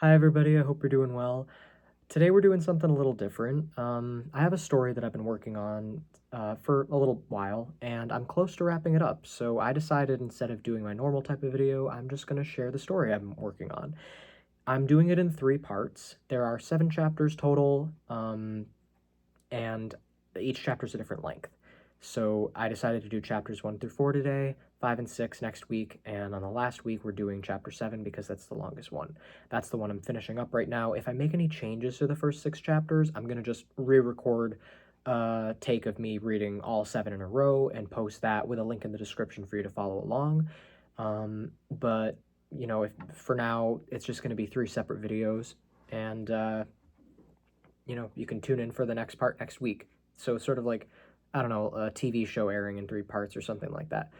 Hi, everybody. I hope you're doing well. Today we're doing something a little different. I have a story that I've been working on for a little while, and I'm close to wrapping it up. So I decided instead of doing my normal type of video, I'm just going to share the story I'm working on. I'm doing it in 3 parts. There are 7 chapters total, and each chapter is a different length. So I decided to do chapters 1 through 4 today, 5 and 6 next week, and on the last week we're doing chapter 7 because that's the longest one. That's the one I'm finishing up right now. If I make any changes to the first 6 chapters, I'm gonna just re-record a take of me reading all 7 in a row and post that with a link in the description for you to follow along. But if for now it's just gonna be 3 separate videos, and you can tune in for the next part next week. So it's sort of like, I don't know, a TV show airing in 3 parts or something like that.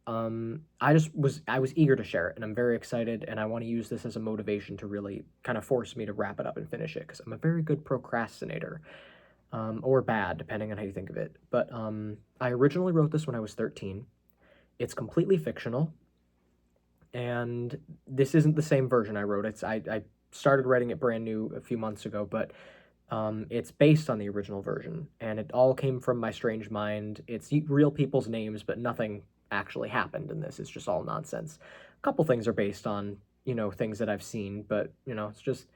I was eager to share it, and I'm very excited, and I want to use this as a motivation to really kind of force me to wrap it up and finish it, because I'm a very good procrastinator, or bad, depending on how you think of it. But I originally wrote this when I was 13. It's completely fictional, and this isn't the same version I wrote. I started writing it brand new a few months ago, but it's based on the original version, and it all came from my strange mind. It's real people's names, but nothing actually happened in this. It's just all nonsense. A couple things are based on, things that I've seen, but, it's just.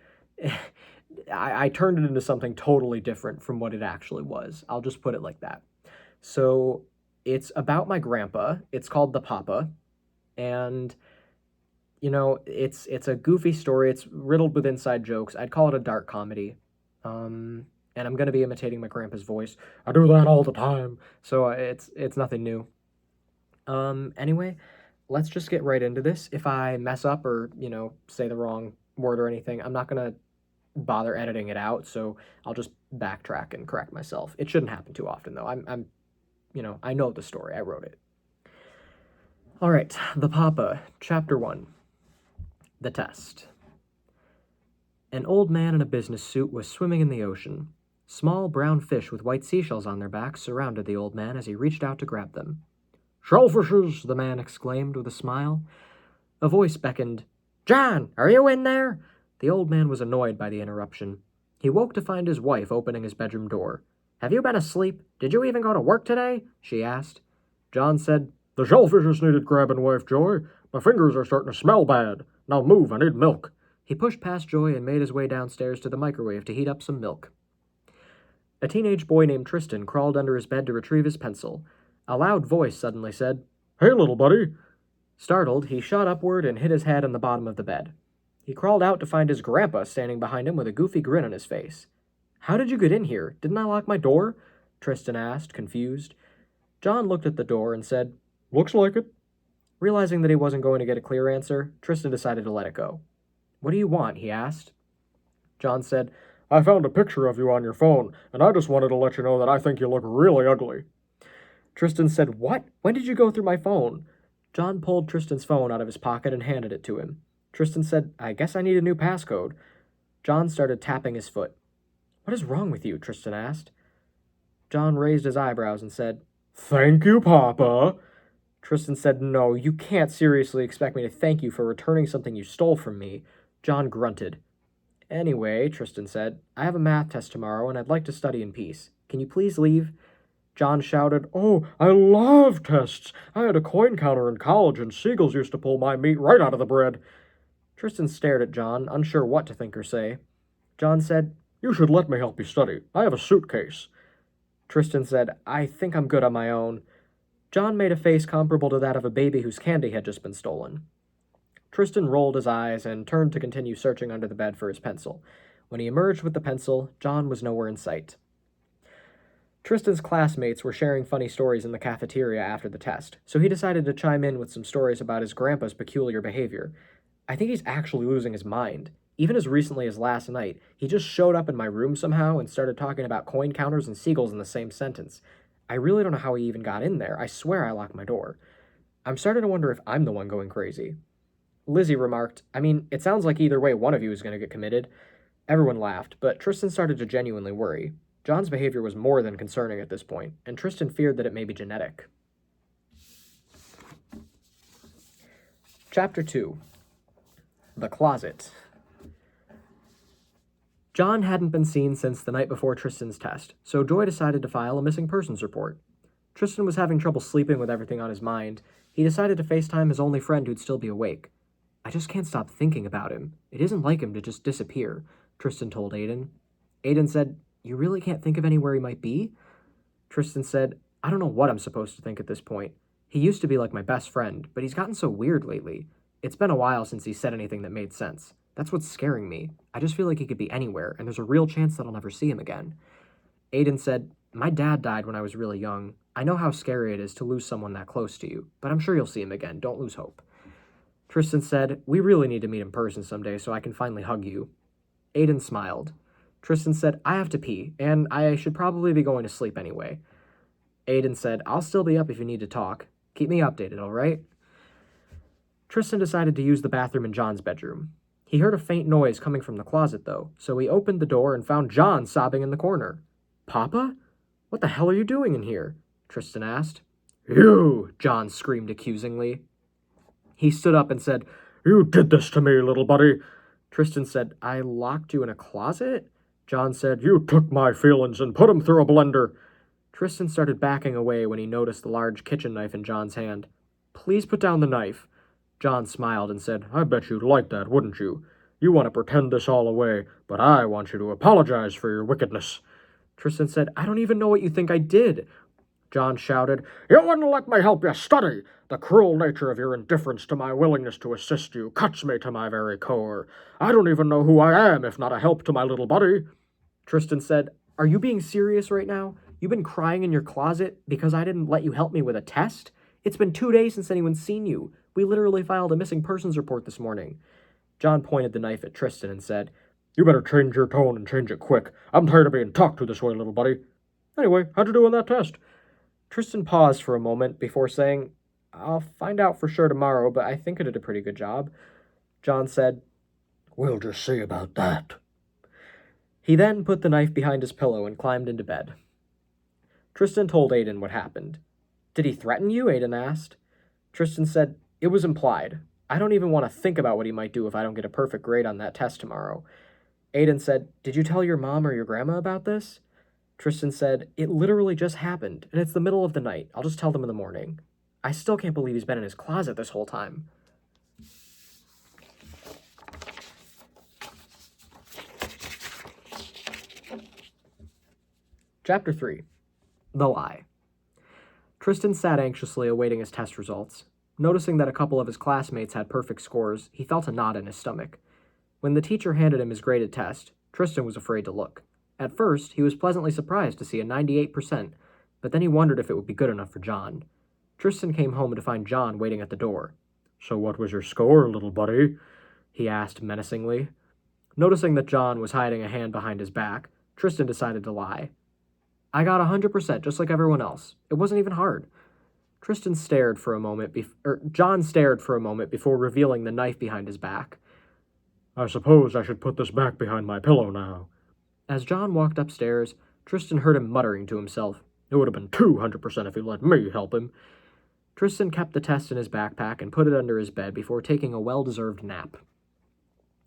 I turned it into something totally different from what it actually was. I'll just put it like that. So it's about my grandpa. It's called The Papa, and it's a goofy story. It's riddled with inside jokes. I'd call it a dark comedy. And I'm gonna be imitating my grandpa's voice. I do that all the time, so it's nothing new. Anyway, let's just get right into this. If I mess up or say the wrong word or anything, I'm not gonna bother editing it out. So I'll just backtrack and correct myself. It shouldn't happen too often though. I know the story. I wrote it. All right, The Papa, Chapter 1. The Test. An old man in a business suit was swimming in the ocean. Small brown fish with white seashells on their backs surrounded the old man as he reached out to grab them. "Shellfishes!" the man exclaimed with a smile. A voice beckoned. "John, are you in there?" The old man was annoyed by the interruption. He woke to find his wife opening his bedroom door. "Have you been asleep? Did you even go to work today?" she asked. John said, "The shellfishes needed grabbing, wife Joy. My fingers are starting to smell bad. Now move, I need milk." He pushed past Joy and made his way downstairs to the microwave to heat up some milk. A teenage boy named Tristan crawled under his bed to retrieve his pencil. A loud voice suddenly said, "Hey, little buddy." Startled, he shot upward and hit his head on the bottom of the bed. He crawled out to find his grandpa standing behind him with a goofy grin on his face. "How did you get in here? Didn't I lock my door?" Tristan asked, confused. John looked at the door and said, "Looks like it." Realizing that he wasn't going to get a clear answer, Tristan decided to let it go. "What do you want?" he asked. John said, "I found a picture of you on your phone, and I just wanted to let you know that I think you look really ugly." Tristan said, "What? When did you go through my phone?" John pulled Tristan's phone out of his pocket and handed it to him. Tristan said, "I guess I need a new passcode." John started tapping his foot. "What is wrong with you?" Tristan asked. John raised his eyebrows and said, "Thank you, Papa." Tristan said, "No, you can't seriously expect me to thank you for returning something you stole from me." John grunted. "Anyway," Tristan said, "I have a math test tomorrow and I'd like to study in peace. Can you please leave?" John shouted, "Oh, I love tests. I had a coin counter in college and seagulls used to pull my meat right out of the bread." Tristan stared at John, unsure what to think or say. John said, "You should let me help you study. I have a suitcase." Tristan said, "I think I'm good on my own." John made a face comparable to that of a baby whose candy had just been stolen. Tristan rolled his eyes and turned to continue searching under the bed for his pencil. When he emerged with the pencil, John was nowhere in sight. Tristan's classmates were sharing funny stories in the cafeteria after the test, so he decided to chime in with some stories about his grandpa's peculiar behavior. "I think he's actually losing his mind. Even as recently as last night, he just showed up in my room somehow and started talking about coin counters and seagulls in the same sentence. I really don't know how he even got in there. I swear I locked my door. I'm starting to wonder if I'm the one going crazy." Lizzie remarked, "I mean, it sounds like either way one of you is going to get committed." Everyone laughed, but Tristan started to genuinely worry. John's behavior was more than concerning at this point, and Tristan feared that it may be genetic. Chapter 2. The Closet. John hadn't been seen since the night before Tristan's test, so Joy decided to file a missing persons report. Tristan was having trouble sleeping with everything on his mind. He decided to FaceTime his only friend who'd still be awake. I just can't stop thinking about him. It isn't like him to just disappear, Tristan told Aiden. Aiden said, You really can't think of anywhere he might be? Tristan said, I don't know what I'm supposed to think at this point. He used to be like my best friend, but he's gotten so weird lately. It's been a while since he said anything that made sense. That's what's scaring me. I just feel like he could be anywhere, and there's a real chance that I'll never see him again. Aiden said, My dad died when I was really young. I know how scary it is to lose someone that close to you, but I'm sure you'll see him again. Don't lose hope. Tristan said, We really need to meet in person someday so I can finally hug you. Aiden smiled. Tristan said, I have to pee, and I should probably be going to sleep anyway. Aiden said, I'll still be up if you need to talk. Keep me updated, all right? Tristan decided to use the bathroom in John's bedroom. He heard a faint noise coming from the closet, though, so he opened the door and found John sobbing in the corner. Papa? What the hell are you doing in here? Tristan asked. You! John screamed accusingly. He stood up and said, You did this to me, little buddy. Tristan said, I locked you in a closet? John said, You took my feelings and put them through a blender. Tristan started backing away when he noticed the large kitchen knife in John's hand. Please put down the knife. John smiled and said, I bet you'd like that, wouldn't you? You want to pretend this all away, but I want you to apologize for your wickedness. Tristan said, I don't even know what you think I did. John shouted, You wouldn't let me help you study! The cruel nature of your indifference to my willingness to assist you cuts me to my very core. I don't even know who I am if not a help to my little buddy. Tristan said, Are you being serious right now? You've been crying in your closet because I didn't let you help me with a test? It's been 2 days since anyone's seen you. We literally filed a missing persons report this morning. John pointed the knife at Tristan and said, You better change your tone and change it quick. I'm tired of being talked to this way, little buddy. Anyway, how'd you do on that test? Tristan paused for a moment before saying, I'll find out for sure tomorrow, but I think I did a pretty good job. John said, We'll just see about that. He then put the knife behind his pillow and climbed into bed. Tristan told Aiden what happened. Did he threaten you? Aiden asked. Tristan said, It was implied. I don't even want to think about what he might do if I don't get a perfect grade on that test tomorrow. Aiden said, Did you tell your mom or your grandma about this? Tristan said, It literally just happened, and it's the middle of the night. I'll just tell them in the morning. I still can't believe he's been in his closet this whole time. Chapter 3. The Lie. Tristan sat anxiously awaiting his test results. Noticing that a couple of his classmates had perfect scores, he felt a knot in his stomach. When the teacher handed him his graded test, Tristan was afraid to look. At first, he was pleasantly surprised to see a 98%, but then he wondered if it would be good enough for John. Tristan came home to find John waiting at the door. So what was your score, little buddy? He asked menacingly. Noticing that John was hiding a hand behind his back, Tristan decided to lie. I got 100%, just like everyone else. It wasn't even hard. John stared for a moment before revealing the knife behind his back. I suppose I should put this back behind my pillow now. As John walked upstairs, Tristan heard him muttering to himself. It would have been 200% if he let me help him. Tristan kept the test in his backpack and put it under his bed before taking a well-deserved nap.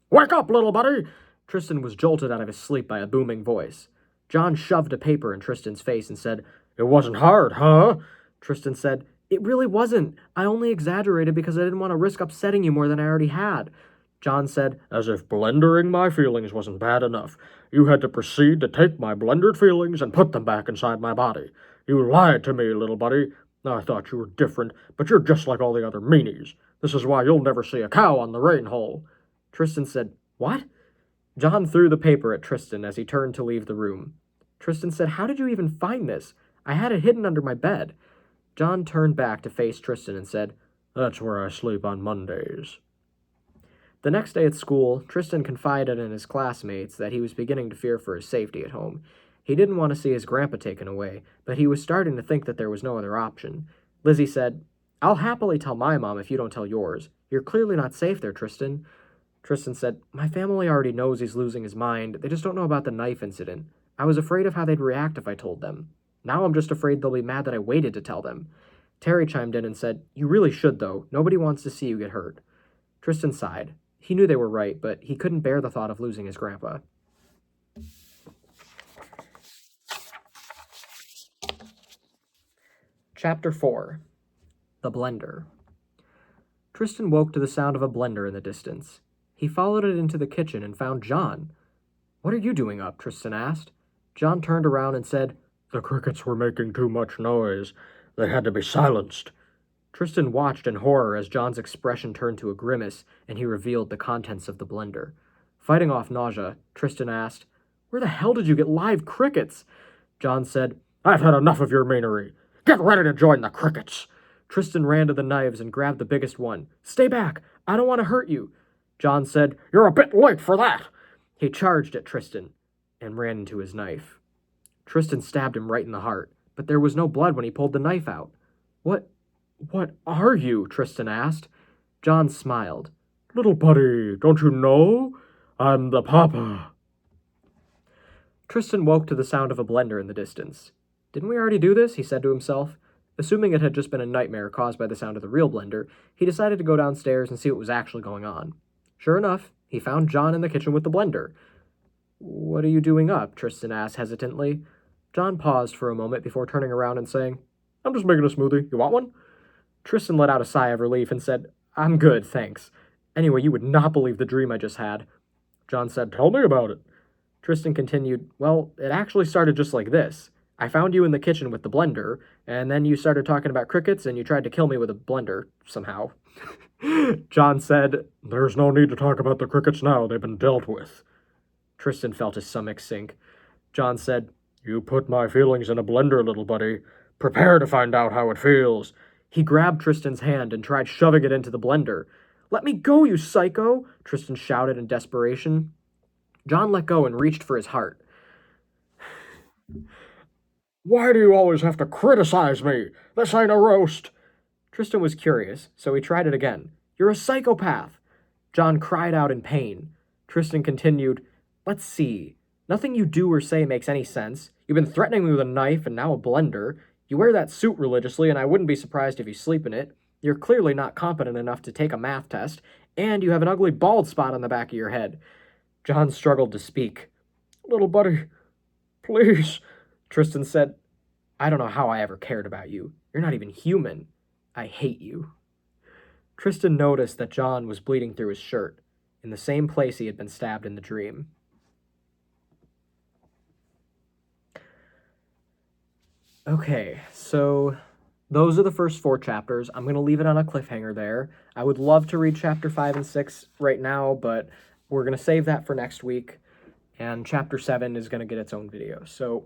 Wake up, little buddy! Tristan was jolted out of his sleep by a booming voice. John shoved a paper in Tristan's face and said, It wasn't hard, huh? Tristan said, It really wasn't. I only exaggerated because I didn't want to risk upsetting you more than I already had. John said, As if blendering my feelings wasn't bad enough. You had to proceed to take my blendered feelings and put them back inside my body. You lied to me, little buddy. I thought you were different, but you're just like all the other meanies. This is why you'll never see a cow on the rain hole. Tristan said, What? John threw the paper at Tristan as he turned to leave the room. Tristan said, How did you even find this? I had it hidden under my bed. John turned back to face Tristan and said, That's where I sleep on Mondays. The next day at school, Tristan confided in his classmates that he was beginning to fear for his safety at home. He didn't want to see his grandpa taken away, but he was starting to think that there was no other option. Lizzie said, I'll happily tell my mom if you don't tell yours. You're clearly not safe there, Tristan. Tristan said, My family already knows he's losing his mind. They just don't know about the knife incident. I was afraid of how they'd react if I told them. Now I'm just afraid they'll be mad that I waited to tell them. Terry chimed in and said, You really should, though. Nobody wants to see you get hurt. Tristan sighed. He knew they were right, but he couldn't bear the thought of losing his grandpa. Chapter 4. The Blender. Tristan woke to the sound of a blender in the distance. He followed it into the kitchen and found John. "What are you doing up?" Tristan asked. John turned around and said, "The crickets were making too much noise. They had to be silenced." Tristan watched in horror as John's expression turned to a grimace and he revealed the contents of the blender. Fighting off nausea, Tristan asked, "Where the hell did you get live crickets?" John said, "I've had enough of your meanery. Get ready to join the crickets." Tristan ran to the knives and grabbed the biggest one. "Stay back! I don't want to hurt you." John said, "You're a bit late for that." He charged at Tristan and ran into his knife. Tristan stabbed him right in the heart, but there was no blood when he pulled the knife out. What are you?" Tristan asked. John smiled. "Little buddy, don't you know? I'm the papa." Tristan woke to the sound of a blender in the distance. "Didn't we already do this?" he said to himself. Assuming it had just been a nightmare caused by the sound of the real blender, he decided to go downstairs and see what was actually going on. Sure enough, he found John in the kitchen with the blender. "What are you doing up?" Tristan asked hesitantly. John paused for a moment before turning around and saying, "I'm just making a smoothie. You want one?" Tristan let out a sigh of relief and said, "I'm good, thanks. Anyway, you would not believe the dream I just had." John said, "Tell me about it." Tristan continued, "Well, it actually started just like this. I found you in the kitchen with the blender, and then you started talking about crickets and you tried to kill me with a blender, somehow." John said, "There's no need to talk about the crickets now. They've been dealt with." Tristan felt his stomach sink. John said, "You put my feelings in a blender, little buddy. Prepare to find out how it feels." He grabbed Tristan's hand and tried shoving it into the blender. "Let me go, you psycho!" Tristan shouted in desperation. John let go and reached for his heart. "Why do you always have to criticize me? This ain't a roast." Tristan was curious, so he tried it again. "You're a psychopath!" John cried out in pain. Tristan continued, "Let's see. Nothing you do or say makes any sense. You've been threatening me with a knife and now a blender. You wear that suit religiously, and I wouldn't be surprised if you sleep in it. You're clearly not competent enough to take a math test, and you have an ugly bald spot on the back of your head." John struggled to speak. "Little buddy, please." Tristan said, "I don't know how I ever cared about you. You're not even human. I hate you." Tristan noticed that John was bleeding through his shirt, in the same place he had been stabbed in the dream. Okay, so those are the first 4 chapters. I'm going to leave it on a cliffhanger there. I would love to read chapter 5 and 6 right now, but we're going to save that for next week, and chapter 7 is going to get its own video. So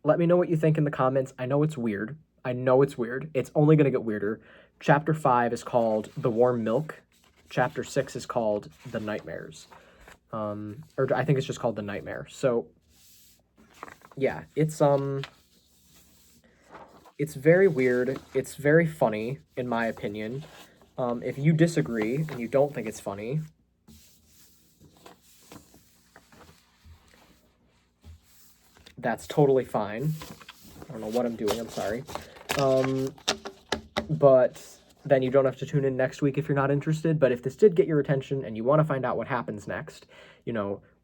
let me know what you think in the comments. I know it's weird. It's only going to get weirder. Chapter 5 is called The Warm Milk. Chapter 6 is called The Nightmares. Or I think it's just called The Nightmare. So, yeah, it's very weird. It's very funny, in my opinion. If you disagree and you don't think it's funny, that's totally fine. I don't know what I'm doing, I'm sorry. But then you don't have to tune in next week if you're not interested. But if this did get your attention and you want to find out what happens next,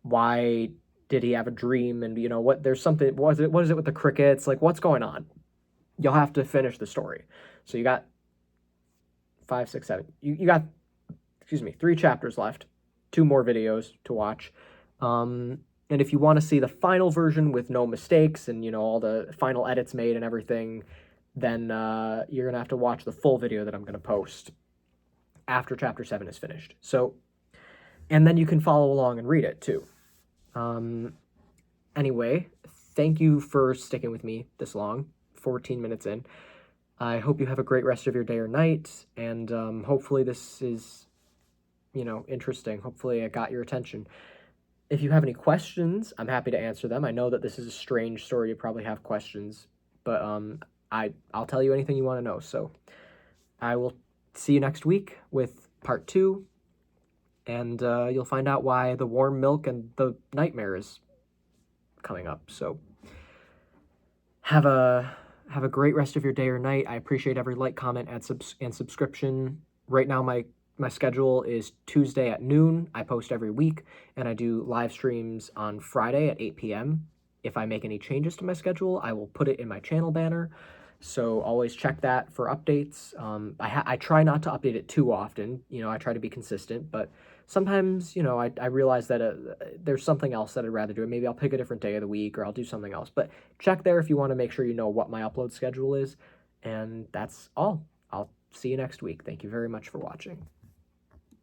why did he have a dream, and there's something, what is it with the crickets, like what's going on? You'll have to finish the story. So you got 5, 6, 7. You got, 3 chapters left. 2 more videos to watch. And if you want to see the final version with no mistakes and, all the final edits made and everything, then you're going to have to watch the full video that I'm going to post after Chapter 7 is finished. So, and then you can follow along and read it, too. Anyway, thank you for sticking with me this long, 14 minutes in. I hope you have a great rest of your day or night, and hopefully this is, interesting. Hopefully I got your attention. If you have any questions, I'm happy to answer them. I know that this is a strange story. You probably have questions, but I'll tell you anything you want to know. So I will see you next week with part 2, and you'll find out why the warm milk and the nightmare is coming up. So have a great rest of your day or night. I appreciate every like, comment, and subscription. Right now, my my schedule is Tuesday at noon. I post every week, and I do live streams on Friday at 8 p.m. If I make any changes to my schedule, I will put it in my channel banner. So always check that for updates. I try not to update it too often. I try to be consistent, but sometimes, I realize that there's something else that I'd rather do. Maybe I'll pick a different day of the week or I'll do something else. But check there if you want to make sure you know what my upload schedule is. And that's all. I'll see you next week. Thank you very much for watching.